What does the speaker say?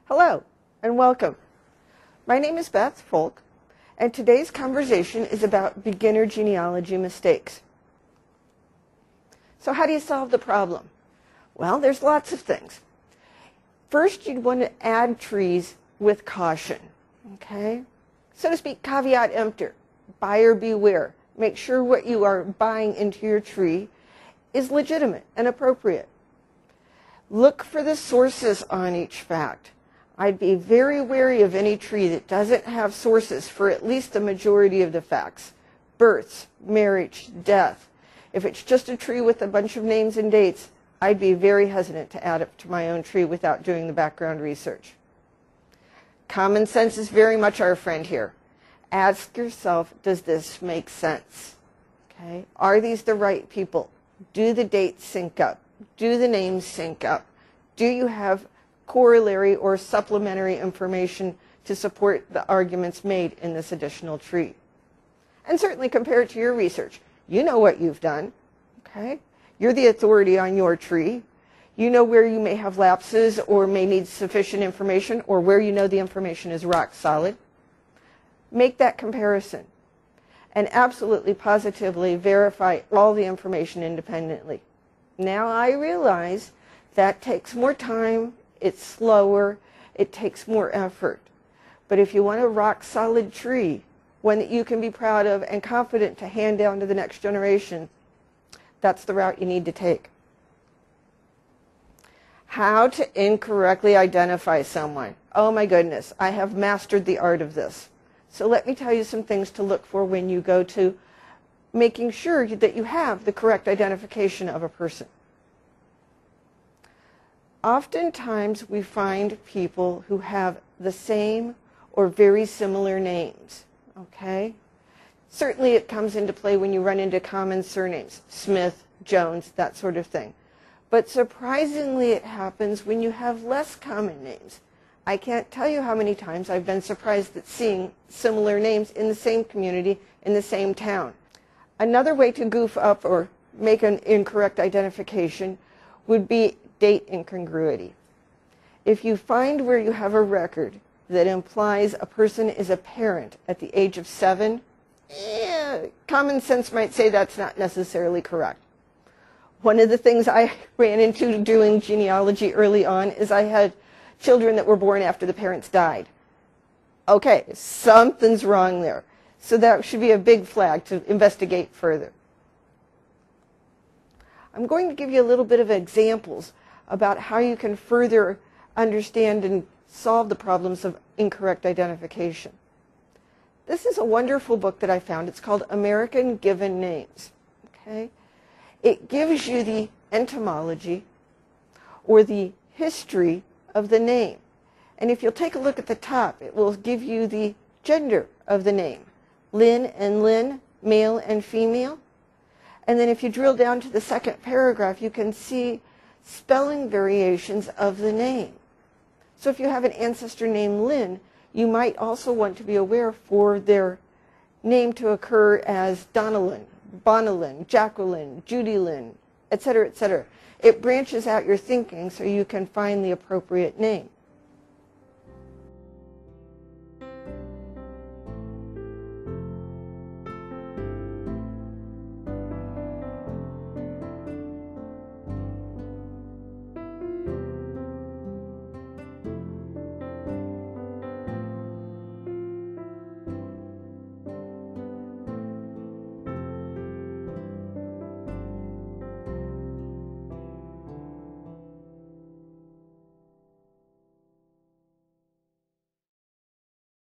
Hello and welcome. My name is Beth Folk, and today's conversation is about beginner genealogy mistakes. So how do you solve the problem? Well, there's lots of things. First, you'd want to add trees with caution, okay? So to speak, caveat emptor, buyer beware. Make sure what you are buying into your tree is legitimate and appropriate. Look for the sources on each fact. I'd be very wary of any tree that doesn't have sources for at least the majority of the facts. Births, marriage, death. If it's just a tree with a bunch of names and dates, I'd be very hesitant to add it to my own tree without doing the background research. Common sense is very much our friend here. Ask yourself, does this make sense? Okay? Are these the right people? Do the dates sync up? Do the names sync up? Do you have corollary or supplementary information to support the arguments made in this additional tree? And certainly compare it to your research. You know what you've done, okay? You're the authority on your tree. You know where you may have lapses or may need sufficient information, or where you know the information is rock solid. Make that comparison and absolutely positively verify all the information independently. Now I realize that takes more time, it's slower, it takes more effort. But if you want a rock-solid tree, one that you can be proud of and confident to hand down to the next generation, that's the route you need to take. How to incorrectly identify someone. Oh my goodness, I have mastered the art of this. So let me tell you some things to look for when you go to making sure that you have the correct identification of a person. Oftentimes we find people who have the same or very similar names, okay? Certainly it comes into play when you run into common surnames, Smith, Jones, that sort of thing. But surprisingly it happens when you have less common names. I can't tell you how many times I've been surprised at seeing similar names in the same community, in the same town. Another way to goof up or make an incorrect identification would be date incongruity. If you find where you have a record that implies a person is a parent at the age of 7, common sense might say that's not necessarily correct. One of the things I ran into doing genealogy early on is I had children that were born after the parents died. Okay, something's wrong there. So that should be a big flag to investigate further. I'm going to give you a little bit of examples about how you can further understand and solve the problems of incorrect identification. This is a wonderful book that I found. It's called American Given Names. Okay? It gives you the etymology or the history of the name. And if you'll take a look at the top, it will give you the gender of the name. Lynn and Lynn, male and female. And then if you drill down to the second paragraph, you can see spelling variations of the name. So if you have an ancestor named Lynn, you might also want to be aware for their name to occur as Donalyn, Bonalyn, Jacqueline, Judy Lynn, etc., etc. It branches out your thinking so you can find the appropriate name.